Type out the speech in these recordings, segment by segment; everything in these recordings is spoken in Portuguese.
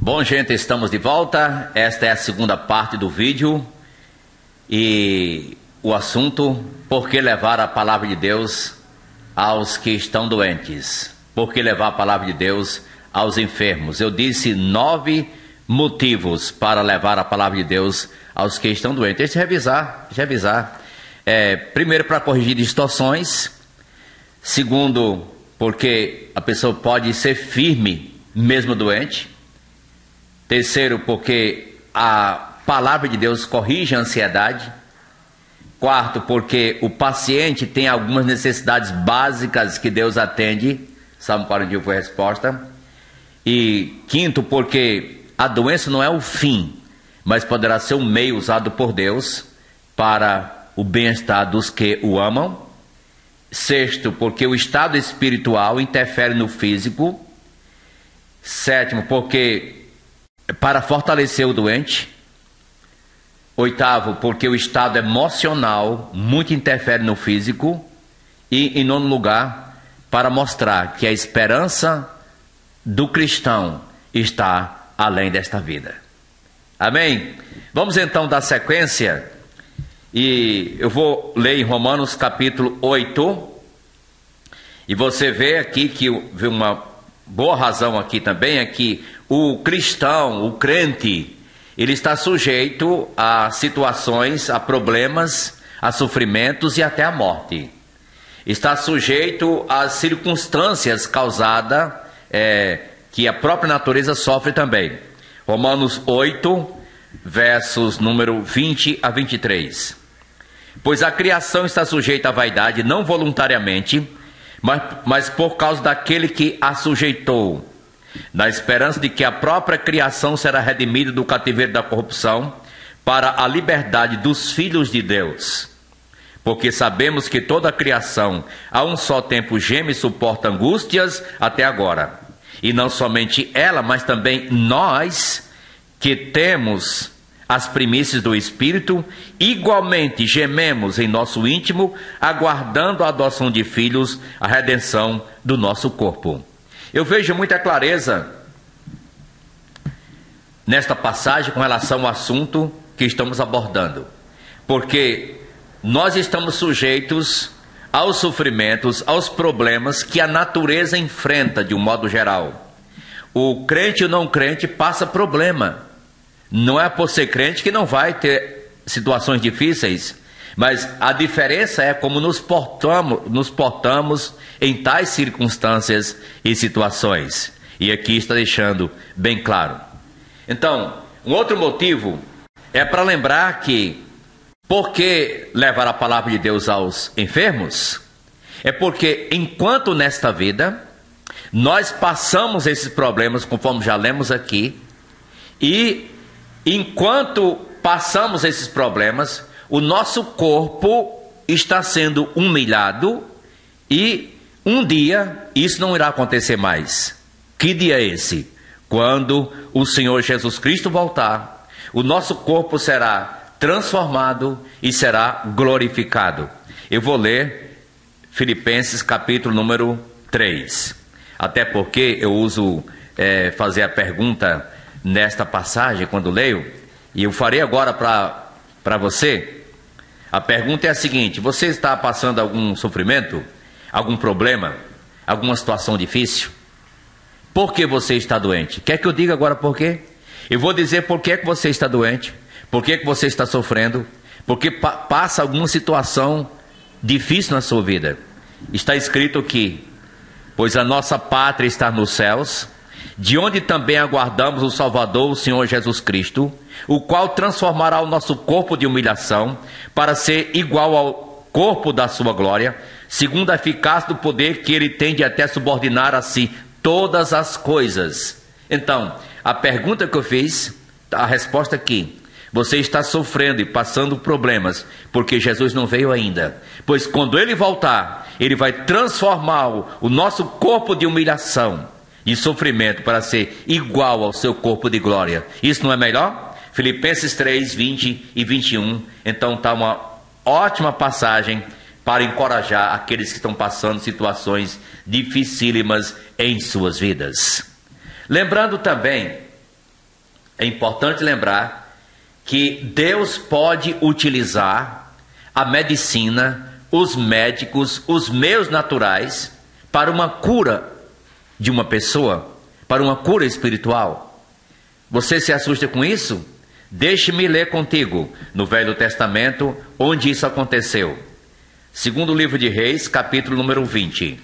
Bom, gente, estamos de volta. Esta é a segunda parte do vídeo e o assunto: por que levar a palavra de Deus aos que estão doentes? Por que levar a palavra de Deus aos enfermos? Eu disse 9 motivos para levar a palavra de Deus aos que estão doentes. Deixa eu revisar. Primeiro, para corrigir distorções. Segundo, porque a pessoa pode ser firme mesmo doente. Terceiro, porque a palavra de Deus corrige a ansiedade. Quarto, porque o paciente tem algumas necessidades básicas que Deus atende. Salmo 41 foi a resposta. E quinto, porque a doença não é o fim, mas poderá ser um meio usado por Deus para o bem-estar dos que o amam. Sexto, porque o estado espiritual interfere no físico. Sétimo, porque para fortalecer o doente. Oitavo, porque o estado emocional muito interfere no físico. E em nono lugar, para mostrar que a esperança do cristão está além desta vida. Amém? Vamos então dar sequência. E eu vou ler em Romanos capítulo 8. E você vê aqui que uma boa razão aqui também é que o cristão, o crente, ele está sujeito a situações, a problemas, a sofrimentos e até a morte. Está sujeito às circunstâncias causadas, que a própria natureza sofre também. Romanos 8, versos número 20 a 23. Pois a criação está sujeita à vaidade, não voluntariamente, mas por causa daquele que a sujeitou, na esperança de que a própria criação será redimida do cativeiro da corrupção para a liberdade dos filhos de Deus. Porque sabemos que toda a criação a um só tempo geme e suporta angústias até agora. E não somente ela, mas também nós que temos as primícias do Espírito, igualmente gememos em nosso íntimo, aguardando a adoção de filhos, a redenção do nosso corpo. Eu vejo muita clareza nesta passagem com relação ao assunto que estamos abordando, porque nós estamos sujeitos aos sofrimentos, aos problemas que a natureza enfrenta de um modo geral. O crente e o não crente passa problema. Não é por ser crente que não vai ter situações difíceis, mas a diferença é como nos portamos em tais circunstâncias e situações. E aqui está deixando bem claro. Então, um outro motivo é para lembrar que por que levar a palavra de Deus aos enfermos? É porque enquanto nesta vida nós passamos esses problemas, conforme já lemos aqui, e enquanto passamos esses problemas, o nosso corpo está sendo humilhado e um dia isso não irá acontecer mais. Que dia é esse? Quando o Senhor Jesus Cristo voltar, o nosso corpo será transformado e será glorificado. Eu vou ler Filipenses capítulo número 3. Até porque eu uso fazer a pergunta nesta passagem quando leio, e eu farei agora para você. A pergunta é a seguinte: você está passando algum sofrimento, algum problema, alguma situação difícil? Por que você está doente? Quer que eu diga agora por quê? Eu vou dizer por que você está doente, por que você está sofrendo, porque passa alguma situação difícil na sua vida. Está escrito aqui: pois a nossa pátria está nos céus, de onde também aguardamos o Salvador, o Senhor Jesus Cristo, o qual transformará o nosso corpo de humilhação para ser igual ao corpo da sua glória, segundo a eficácia do poder que ele tem de até subordinar a si todas as coisas. Então, a pergunta que eu fiz, a resposta aqui: você está sofrendo e passando problemas porque Jesus não veio ainda. Pois quando ele voltar, ele vai transformar o nosso corpo de humilhação e sofrimento para ser igual ao seu corpo de glória. Isso não é melhor? Filipenses 3, 20 e 21. Então está uma ótima passagem para encorajar aqueles que estão passando situações dificílimas em suas vidas. Lembrando também é importante lembrar que Deus pode utilizar a medicina, os médicos, os meios naturais para uma cura de uma pessoa, para uma cura espiritual. Você se assusta com isso? Deixe-me ler contigo no Velho Testamento onde isso aconteceu. Segundo livro de Reis, capítulo número 20.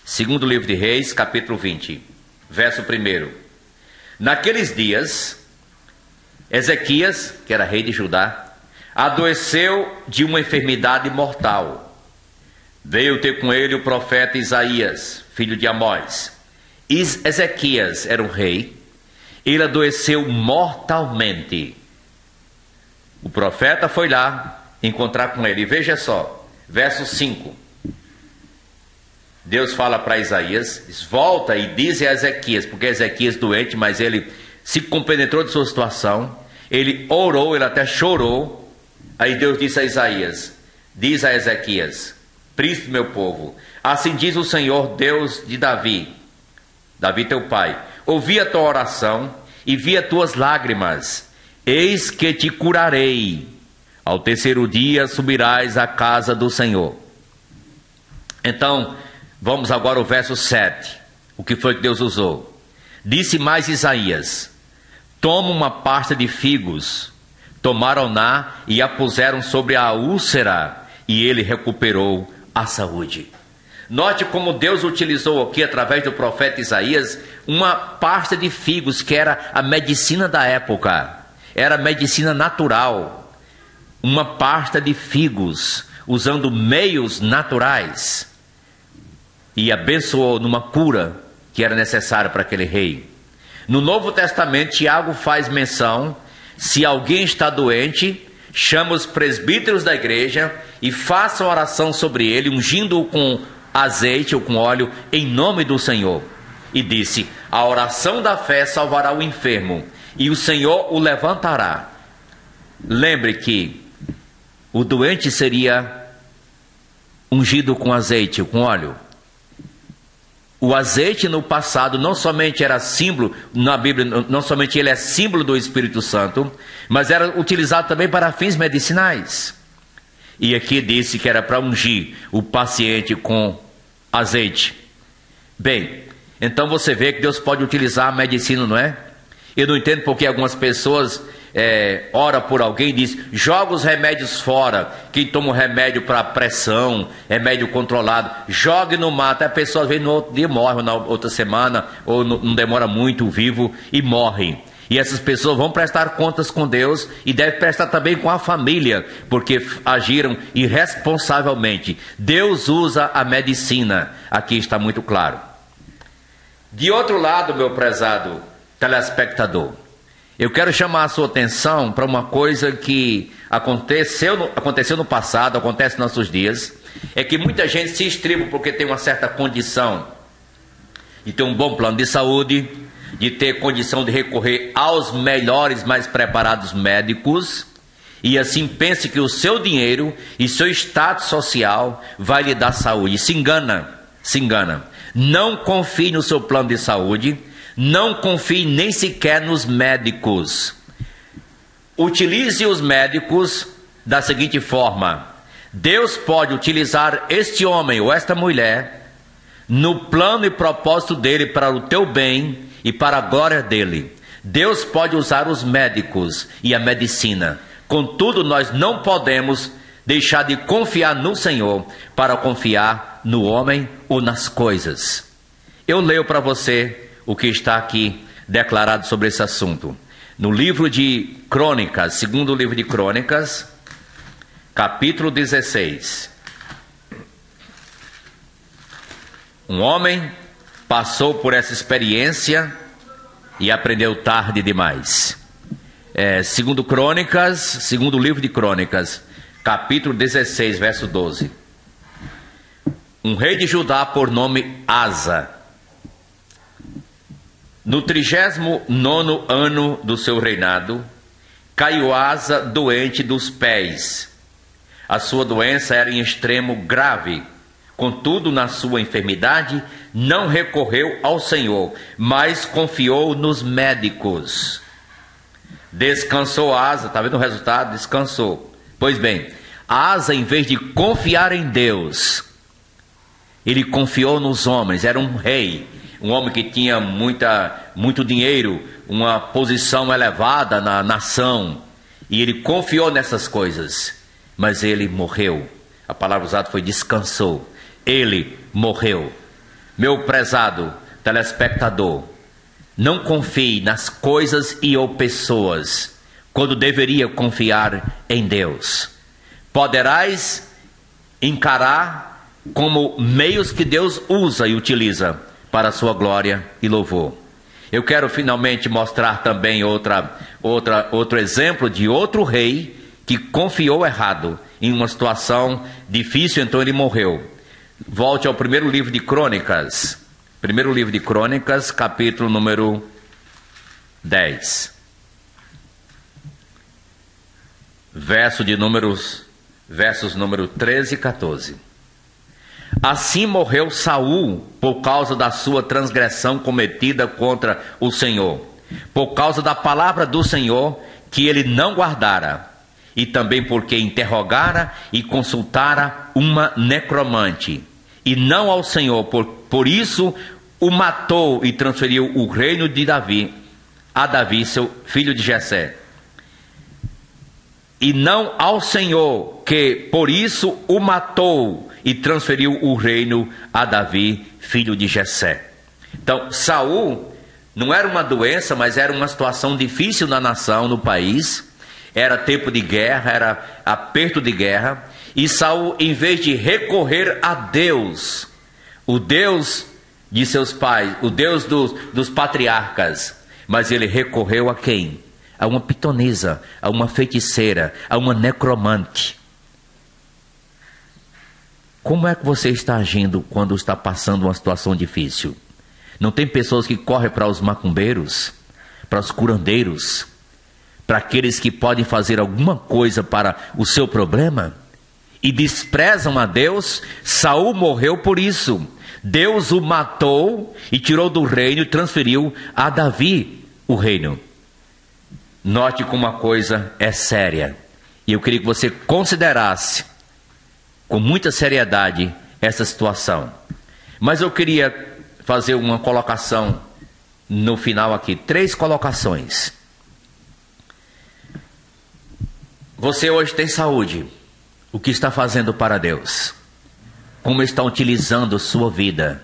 Segundo livro de Reis, capítulo 20, verso 1. Naqueles dias, Ezequias, que era rei de Judá, adoeceu de uma enfermidade mortal. Veio ter com ele o profeta Isaías, filho de Amós. Ezequias era o rei, ele adoeceu mortalmente. O profeta foi lá encontrar com ele. E veja só, verso 5. Deus fala para Isaías, volta e diz a Ezequias, porque Ezequias doente, mas ele se compenetrou de sua situação, ele orou, ele até chorou. Aí Deus disse a Isaías, diz a Ezequias, príncipe meu povo, assim diz o Senhor Deus de Davi, Davi teu pai, ouvi a tua oração e vi as tuas lágrimas, eis que te curarei, ao terceiro dia subirás à casa do Senhor. Então, vamos agora ao verso 7, o que foi que Deus usou? Disse mais Isaías, toma uma pasta de figos, tomaram-na e a puseram sobre a úlcera, e ele recuperou a saúde. Note como Deus utilizou aqui, através do profeta Isaías, uma pasta de figos, que era a medicina da época, era a medicina natural, uma pasta de figos, usando meios naturais, e abençoou numa cura que era necessária para aquele rei. No Novo Testamento, Tiago faz menção, se alguém está doente, chama os presbíteros da igreja e faça oração sobre ele, ungindo-o com azeite ou com óleo, em nome do Senhor. E disse, a oração da fé salvará o enfermo, e o Senhor o levantará. Lembre que o doente seria ungido com azeite ou com óleo. O azeite no passado não somente era símbolo, na Bíblia, não somente ele é símbolo do Espírito Santo, mas era utilizado também para fins medicinais. E aqui disse que era para ungir o paciente com azeite. Bem, então você vê que Deus pode utilizar a medicina, não é? Eu não entendo porque algumas pessoas ora por alguém e diz, joga os remédios fora. Quem toma o remédio para pressão, remédio controlado, jogue no mar. Até a pessoa vem no outro dia, morre, ou na outra semana, ou não demora muito, vivo, e morre. E essas pessoas vão prestar contas com Deus e devem prestar também com a família, porque agiram irresponsavelmente. Deus usa a medicina, aqui está muito claro. De outro lado, meu prezado telespectador, eu quero chamar a sua atenção para uma coisa que aconteceu no passado, acontece nos nossos dias, é que muita gente se estriba porque tem uma certa condição de ter um bom plano de saúde, de ter condição de recorrer aos melhores, mais preparados médicos, e assim pense que o seu dinheiro e seu status social vai lhe dar saúde. Se engana, se engana. Não confie no seu plano de saúde, não confie nem sequer nos médicos. Utilize os médicos da seguinte forma: Deus pode utilizar este homem ou esta mulher no plano e propósito dele para o teu bem e para a glória dele. Deus pode usar os médicos e a medicina. Contudo, nós não podemos deixar de confiar no Senhor para confiar no homem ou nas coisas. Eu leio para você o que está aqui declarado sobre esse assunto. No livro de Crônicas, segundo livro de Crônicas, capítulo 16. Um homem passou por essa experiência e aprendeu tarde demais. Segundo Crônicas, segundo livro de Crônicas, capítulo 16, verso 12. Um rei de Judá por nome Asa, no 39º ano do seu reinado, caiu Asa doente dos pés. A sua doença era em extremo grave. Contudo, na sua enfermidade, não recorreu ao Senhor, mas confiou nos médicos. Descansou Asa, está vendo o resultado? Descansou. Pois bem, Asa, em vez de confiar em Deus, ele confiou nos homens. Era um rei, um homem que tinha muito dinheiro, uma posição elevada na nação, e ele confiou nessas coisas, mas ele morreu. A palavra usada foi descansou. Ele morreu. Meu prezado telespectador, não confie nas coisas e ou pessoas, quando deveria confiar em Deus. Poderás encarar como meios que Deus usa e utiliza para a sua glória e louvor. Eu quero finalmente mostrar também outro exemplo de outro rei que confiou errado em uma situação difícil, então ele morreu. Volte ao primeiro livro de Crônicas. Primeiro livro de Crônicas, capítulo número 10. Versos número 13 e 14. Assim morreu Saul por causa da sua transgressão cometida contra o Senhor, por causa da palavra do Senhor que ele não guardara, e também porque interrogara e consultara uma necromante, e não ao Senhor, por isso o matou e transferiu o reino de Davi a Davi, seu filho de Jessé. E não ao Senhor, que por isso o matou e transferiu o reino a Davi, filho de Jessé. Então, Saul não era uma doença, mas era uma situação difícil na nação, no país. Era tempo de guerra, era aperto de guerra. E Saul, em vez de recorrer a Deus, o Deus de seus pais, o Deus dos patriarcas, mas ele recorreu a quem? A uma pitonisa, a uma feiticeira, a uma necromante. Como é que você está agindo quando está passando uma situação difícil? Não tem pessoas que correm para os macumbeiros, para os curandeiros, para aqueles que podem fazer alguma coisa para o seu problema? E desprezam a Deus? Saul morreu por isso. Deus o matou e tirou do reino e transferiu a Davi o reino. Note como uma coisa é séria. E eu queria que você considerasse com muita seriedade essa situação. Mas eu queria fazer uma colocação no final aqui. 3 colocações. Você hoje tem saúde. O que está fazendo para Deus? Como está utilizando sua vida?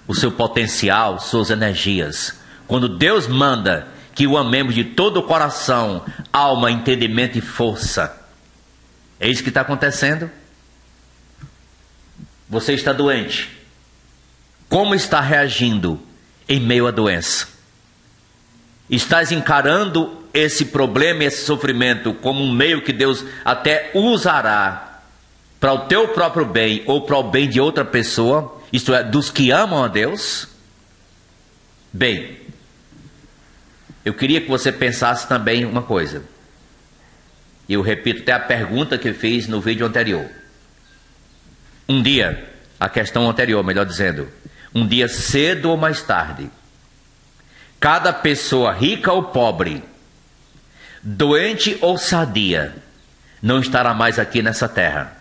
O seu potencial, suas energias? Quando Deus manda que o amemos de todo o coração, alma, entendimento e força. É isso que está acontecendo? Você está doente. Como está reagindo em meio à doença? Estás encarando esse problema, esse sofrimento, como um meio que Deus até usará para o teu próprio bem ou para o bem de outra pessoa, isto é, dos que amam a Deus? Bem, eu queria que você pensasse também uma coisa. E eu repito até a pergunta que eu fiz no vídeo anterior. Um dia, a questão anterior, melhor dizendo, um dia cedo ou mais tarde, cada pessoa, rica ou pobre, doente ou sadia, não estará mais aqui nessa terra.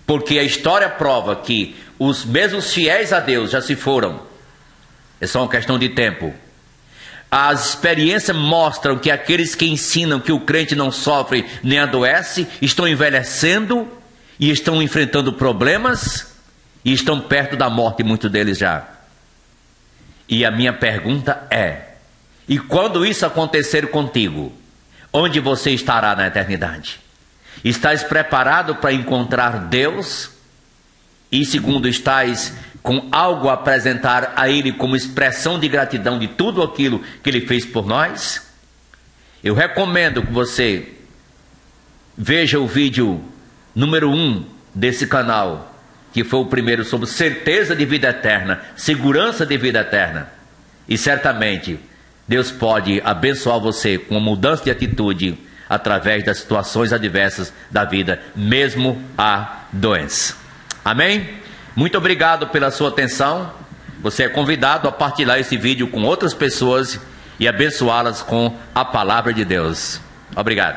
Porque a história prova que os mesmos fiéis a Deus já se foram. É só uma questão de tempo. As experiências mostram que aqueles que ensinam que o crente não sofre nem adoece, estão envelhecendo e estão enfrentando problemas e estão perto da morte, muitos deles já. E a minha pergunta é: e quando isso acontecer contigo, onde você estará na eternidade? Estás preparado para encontrar Deus? E segundo, estás com algo a apresentar a Ele como expressão de gratidão de tudo aquilo que Ele fez por nós? Eu recomendo que você veja o vídeo número 1 desse canal, que foi o primeiro sobre certeza de vida eterna, segurança de vida eterna. E certamente Deus pode abençoar você com uma mudança de atitude através das situações adversas da vida, mesmo a doença. Amém? Muito obrigado pela sua atenção. Você é convidado a partilhar esse vídeo com outras pessoas e abençoá-las com a palavra de Deus. Obrigado.